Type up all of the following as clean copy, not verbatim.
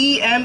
EM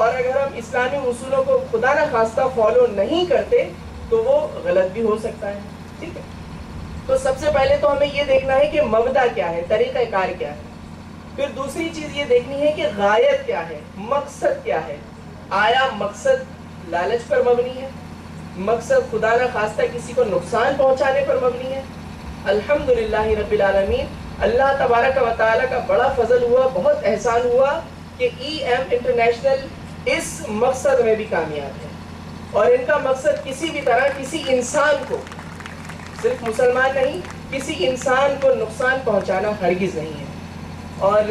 اور اگر ہم اسلامی اصولوں کو خدا نہ خواستہ فالو نہیں کرتے تو وہ غلط بھی ہو سکتا ہے. ٹھیک ہے. تو سب سے پہلے تو ہمیں یہ دیکھنا ہے کہ مبدا کیا ہے, طریقہ کار کیا ہے. پھر دوسری چیز یہ دیکھنی ہے کہ غایت کیا ہے, مقصد کیا ہے. آیا مقصد لالچ پر مبنی ہے, مقصد خدا نہ خواستہ کسی کو نقصان پہنچانے پر مبنی ہے. الحمدللہ رب العالمین, اللہ تبارک و تعالیٰ کا بڑا فضل ہوا, بہت احسان ہوا کہ ای ایم انٹرنیشنل اس مقصد میں بھی کامیاب ہے. اور ان کا مقصد کسی بھی طرح کسی انسان کو, صرف مسلمان نہیں, کسی انسان کو نقصان پہنچانا ہرگز نہیں ہے. اور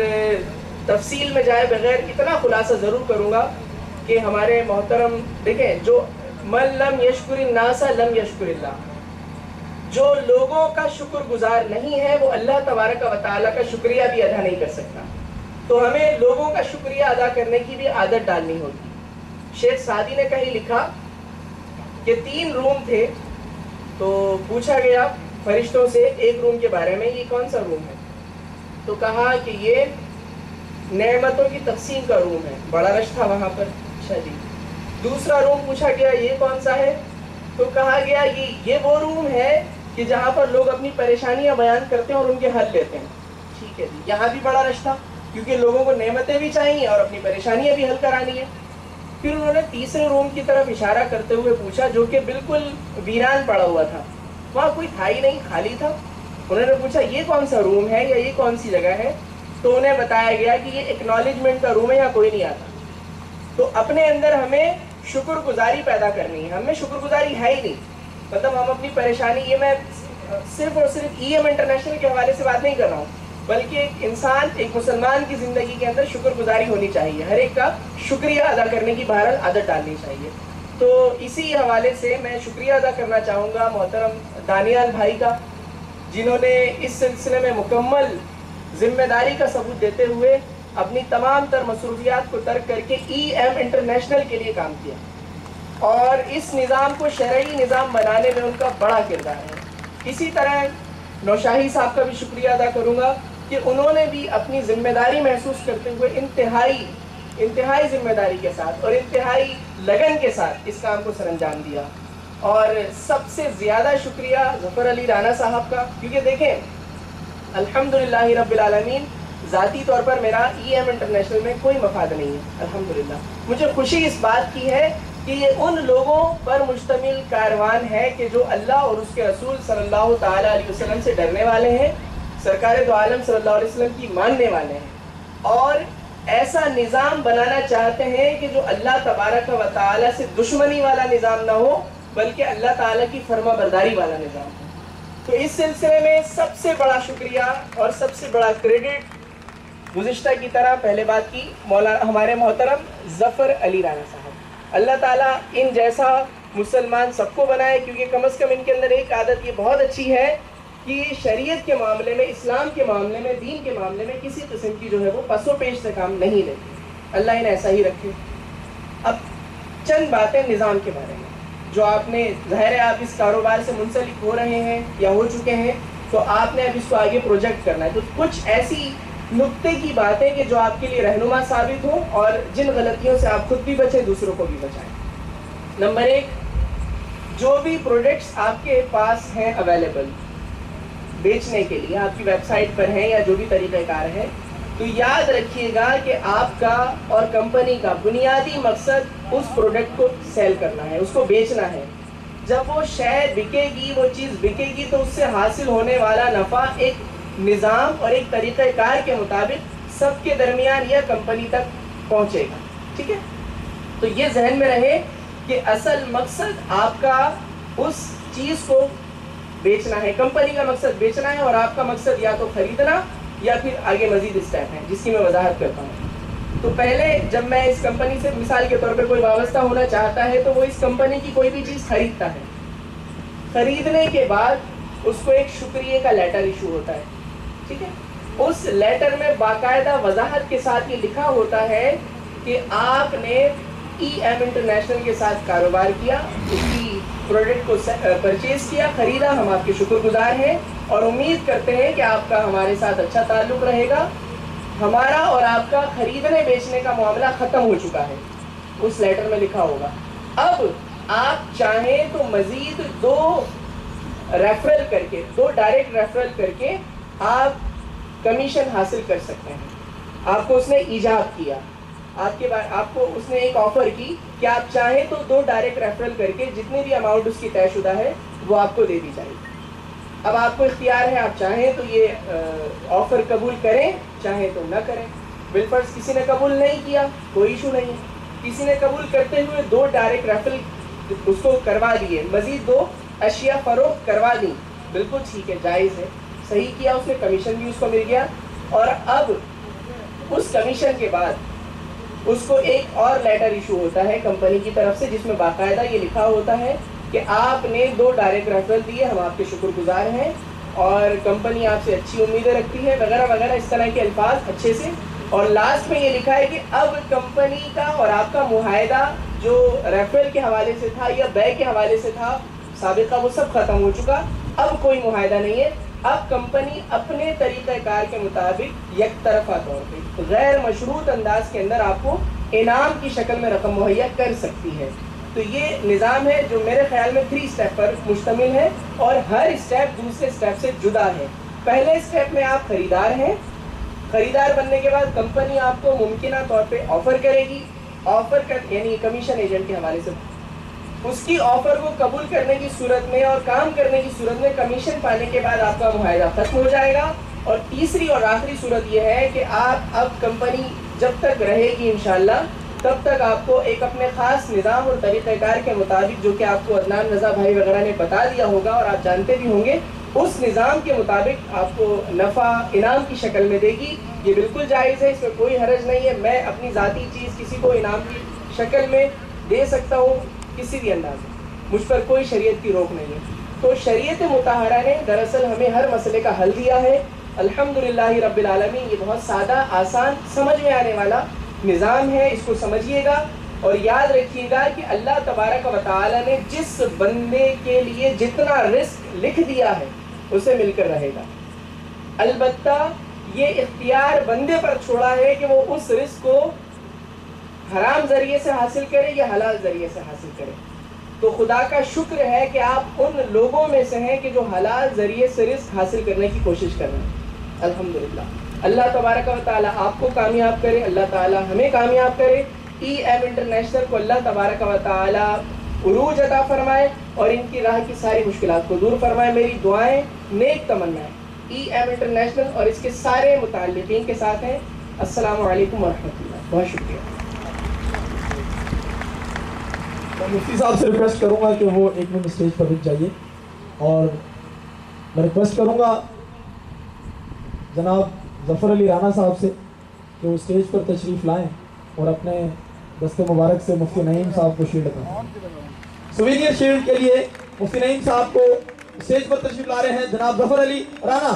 تفصیل میں جائے بغیر اتنا خلاصہ ضرور کروں گا کہ ہمارے محترم دیکھیں, جو من لم یشکر الناس لم یشکر اللہ, جو لوگوں کا شکر گزار نہیں ہے وہ اللہ تبارک و تعالیٰ کا شکریہ بھی ادا نہیں کر سکتا. تو ہمیں لوگوں کا شکریہ ادا کرنے کی بھی عادت ڈالنی ہوگی. شیخ سعدی نے کہیں لکھا کہ 3 روم تھے, تو پوچھا گیا فرشتوں سے ایک روم کے بارے میں, یہ کون سا روم ہے؟ تو کہا کہ یہ نعمتوں کی تقسیم کا روم ہے, بڑا رش تھا وہاں پر. اچھا جی. دوسرا روم پوچھا گیا یہ کون سا ہے؟ تو کہا گیا یہ وہ روم ہے کہ جہاں پر لوگ اپنی پریشانیاں بیان کرتے ہیں اور ان کے حل لیتے ہیں. ٹھیک ہے جی. یہاں بھی بڑا رش تھا کیونکہ لوگوں کو نعمتیں بھی چاہیے اور اپنی پریشانیاں بھی حل کرانی ہے. پھر انہوں نے تیسرے روم کی طرف اشارہ کرتے ہوئے پوچھا, جو کہ بالکل ویران پڑا ہوا تھا, وہاں کوئی تھا ہی نہیں, خالی تھا. انہوں نے پوچھا یہ کون سا روم ہے یا یہ کون سی جگہ ہے؟ تو انہیں بتایا گیا کہ یہ ایکنالجمنٹ کا روم ہے, یہاں کوئی نہیں آتا. تو اپنے اندر ہمیں شکر گزاری پیدا کرنی ہے. ہمیں شکر گزاری ہے ہی نہیں, مطلب ہم اپنی پریشانی, یہ میں صرف اور صرف ای ایم انٹرنیشنل کے حوالے سے بات نہیں کر رہا ہوں, بلکہ ایک انسان, ایک مسلمان کی زندگی کے اندر شکر گزاری ہونی چاہیے, ہر ایک کا شکریہ ادا کرنے کی بہرحال عادت ڈالنی چاہیے. تو اسی حوالے سے میں شکریہ ادا کرنا چاہوں گا محترم دانیال بھائی کا, جنہوں نے اس سلسلے میں مکمل ذمہ داری کا ثبوت دیتے ہوئے اپنی تمام تر مصروفیات کو ترک کر کے ای ایم انٹرنیشنل کے لیے کام کیا, اور اس نظام کو شرعی نظام بنانے میں ان کا بڑا کردار ہے. اسی طرح نوشاہی صاحب کا بھی شکریہ ادا کروں گا کہ انہوں نے بھی اپنی ذمہ داری محسوس کرتے ہوئے انتہائی ذمہ داری کے ساتھ اور انتہائی لگن کے ساتھ اس کام کو سر انجام دیا. اور سب سے زیادہ شکریہ ظفر علی رانا صاحب کا, کیونکہ دیکھیں الحمدللہ رب العالمین, ذاتی طور پر میرا ای ایم انٹرنیشنل میں کوئی مفاد نہیں ہے الحمدللہ. مجھے خوشی اس بات کی ہے کہ یہ ان لوگوں پر مشتمل کاروان ہے کہ جو اللہ اور اس کے رسول صلی اللہ تعالیٰ علیہ وسلم سے ڈرنے والے ہیں, سرکار دو عالم صلی اللہ علیہ وسلم کی ماننے والے ہیں, اور ایسا نظام بنانا چاہتے ہیں کہ جو اللہ تبارک و تعالیٰ سے دشمنی والا نظام نہ ہو بلکہ اللہ تعالیٰ کی فرما برداری والا نظام ہو. تو اس سلسلے میں سب سے بڑا شکریہ اور سب سے بڑا کریڈٹ گزشتہ کی طرح پہلے بات کی ہمارے محترم ظفر علی رانا صاحب. اللہ تعالیٰ ان جیسا مسلمان سب کو بنائے, کیونکہ کم از کم ان کے اندر ایک عادت یہ بہت اچھی ہے کہ شریعت کے معاملے میں, اسلام کے معاملے میں, دین کے معاملے میں کسی قسم کی جو ہے وہ پس و پیش سے کام نہیں لیتے. اللہ انہیں ایسا ہی رکھے. اب چند باتیں نظام کے بارے میں جو آپ نے, ظاہر ہے آپ اس کاروبار سے منسلک ہو رہے ہیں یا ہو چکے ہیں, تو آپ نے اب اس کو آگے پروجیکٹ کرنا ہے. تو کچھ ایسی نقطے کی باتیں کہ جو آپ کے لیے رہنما ثابت ہوں اور جن غلطیوں سے آپ خود بھی بچیں, دوسروں کو بھی بچائیں. نمبر 1, جو بھی پروڈکٹس آپ کے پاس ہیں اویلیبل بیچنے کے لیے, آپ کی ویب سائٹ پر ہیں یا جو بھی طریقہ کار ہے, تو یاد رکھیے گا کہ آپ کا اور کمپنی کا بنیادی مقصد اس پروڈکٹ کو سیل کرنا ہے, اس کو بیچنا ہے. جب وہ شے بکے گی, وہ چیز بکے گی, تو اس سے حاصل ہونے والا نفع ایک نظام اور ایک طریقہ کار کے مطابق سب کے درمیان یا کمپنی تک پہنچے گا. ٹھیک ہے, تو یہ ذہن میں رہے کہ اصل مقصد آپ کا اس چیز کو بیچنا ہے, کمپنی کا مقصد بیچنا ہے, اور آپ کا مقصد یا تو خریدنا یا پھر آگے مزید اسٹیپ ہے جس کی میں وضاحت کرتا ہوں. تو پہلے جب میں اس کمپنی سے مثال کے طور پر کوئی وابستہ ہونا چاہتا ہے تو وہ اس کمپنی کی کوئی بھی چیز خریدتا ہے, خریدنے کے بعد اس کو ایک شکریہ کا لیٹر ایشو ہوتا ہے. ٹھیک ہے, اس لیٹر میں باقاعدہ وضاحت کے ساتھ یہ لکھا ہوتا ہے کہ آپ نے ای ایم انٹرنیشنل کے ساتھ کاروبار کیا, اس کی پروڈکٹ کو پرچیز کیا, خریدا, ہم آپ کے شکر گزار ہیں اور امید کرتے ہیں کہ آپ کا ہمارے ساتھ اچھا تعلق رہے گا. ہمارا اور آپ کا خریدنے بیچنے کا معاملہ ختم ہو چکا ہے. اس لیٹر میں لکھا ہوگا. اب آپ چاہیں تو مزید 2 ریفرل کر کے, 2 ڈائریکٹ ریفرل کر کے آپ کمیشن حاصل کر سکتے ہیں. آپ کو اس نے ایجاب کیا, آپ کو اس نے ایک آفر کی کہ آپ چاہیں تو 2 ڈائریکٹ ریفرل کر کے جتنی بھی اماؤنٹ اس کی طے شدہ ہے وہ آپ کو دے دی جائے گی. اب آپ کو اختیار ہے, آپ چاہیں تو یہ آفر قبول کریں, چاہیں تو نہ کریں. بالفرض کسی نے قبول نہیں کیا, کوئی ایشو نہیں ہے. کسی نے قبول کرتے ہوئے 2 ڈائریکٹ ریفرل اس کو کروا دیے, مزید 2 اشیاء فروخت کروا دی, بالکل ٹھیک ہے, جائز ہے, صحیح کیا اس نے, کمیشن بھی اس کو مل گیا. اور اب اس کمیشن کے بعد اس کو ایک اور لیٹر ایشو ہوتا ہے کمپنی کی طرف سے, جس میں باقاعدہ یہ لکھا ہوتا ہے کہ آپ نے 2 ڈائریکٹ ریفرل دیے, ہم آپ کے شکر گزار ہیں اور کمپنی آپ سے اچھی امیدیں رکھتی ہے, وغیرہ وغیرہ, اس طرح کے الفاظ اچھے سے. اور لاسٹ میں یہ لکھا ہے کہ اب کمپنی کا اور آپ کا معاہدہ جو ریفرل کے حوالے سے تھا یا بے کے حوالے سے تھا سابقہ, وہ سب ختم ہو چکا, اب کوئی معاہدہ نہیں ہے. اب کمپنی اپنے طریقہ کار کے مطابق یک طرفہ طور پہ غیر مشروط انداز کے اندر آپ کو انعام کی شکل میں رقم مہیا کر سکتی ہے. تو یہ نظام ہے جو میرے خیال میں 3 اسٹیپ پر مشتمل ہے, اور ہر اسٹیپ دوسرے اسٹیپ سے جدا ہے. پہلے اسٹیپ میں آپ خریدار ہیں, خریدار بننے کے بعد کمپنی آپ کو ممکنہ طور پہ آفر کرے گی, یعنی کمیشن ایجنٹ کے حوالے سے اس کی آفر کو قبول کرنے کی صورت میں اور کام کرنے کی صورت میں کمیشن پانے کے بعد آپ کا معاہدہ ختم ہو جائے گا. اور تیسری اور آخری صورت یہ ہے کہ آپ اب کمپنی جب تک رہے گی انشاءاللہ تب تک آپ کو ایک اپنے خاص نظام اور طریقہ کار کے مطابق, جو کہ آپ کو عدنان رضا بھائی وغیرہ نے بتا دیا ہوگا اور آپ جانتے بھی ہوں گے, اس نظام کے مطابق آپ کو نفع انعام کی شکل میں دے گی. یہ بالکل جائز ہے, اس میں کوئی حرج نہیں ہے. میں اپنی ذاتی چیز کسی کو انعام کی شکل میں دے سکتا ہوں کسی بھی انداز میں, مجھ پر کوئی شریعت کی روک نہیں ہے. تو شریعت مطہرہ نے دراصل ہمیں ہر مسئلے کا حل دیا ہے. الحمدللہ رب العالمین. یہ بہت سادہ, آسان, سمجھ میں آنے والا نظام ہے, اس کو سمجھیے گا اور یاد رکھیے گا کہ اللہ تبارک و تعالی نے جس بندے کے لیے جتنا رزق لکھ دیا ہے اسے مل کر رہے گا. البتہ یہ اختیار بندے پر چھوڑا ہے کہ وہ اس رزق کو حرام ذریعے سے حاصل کرے یا حلال ذریعے سے حاصل کرے. تو خدا کا شکر ہے کہ آپ ان لوگوں میں سے ہیں کہ جو حلال ذریعے سے رزق حاصل کرنے کی کوشش کر رہے ہیں. الحمدللہ. اللہ تبارک و تعالیٰ آپ کو کامیاب کرے, اللہ تعالیٰ ہمیں کامیاب کرے. ای ایم انٹرنیشنل کو اللہ تبارک و تعالیٰ عروج عطا فرمائے اور ان کی راہ کی ساری مشکلات کو دور فرمائے. میری دعائیں, نیک تمنائیں ای ایم انٹرنیشنل اور اس کے سارے متعلقین کے ساتھ ہیں. السلام علیکم ورحمۃ اللہ. بہت شکریہ. میں مفتی صاحب سے ریکویسٹ کروں گا کہ وہ 1 منٹ اسٹیج پر رک جائیے, اور میں ریکویسٹ کروں گا جناب ظفر علی رانا صاحب سے کہ وہ اسٹیج پر تشریف لائیں اور اپنے دست مبارک سے مفتی نعیم صاحب کو شیلڈ کریں. سوینئر شیلڈ کے لیے مفتی نعیم صاحب کو اسٹیج پر تشریف لا رہے ہیں جناب ظفر علی رانا.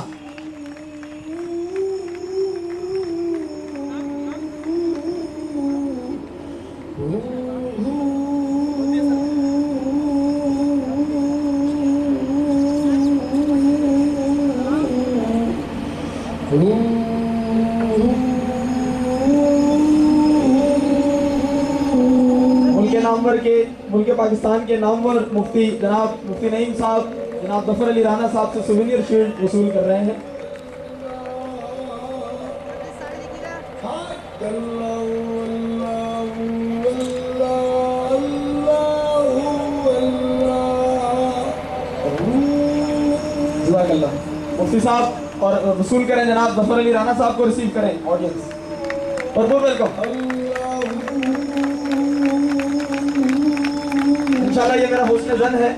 ملک پاکستان کے نامور مفتی جناب مفتی نعیم صاحب جناب ظفر علی رانا صاحب سے سوینئر شیلڈ وصول کر رہے ہیں. جزاک اللہ. مفتی صاحب اور وصول کریں جناب ظفر علی رانا صاحب کو ریسیو کریں. آڈینس بھرپور ویلکم. انشاءاللہ یہ میرا حسن ظن ہے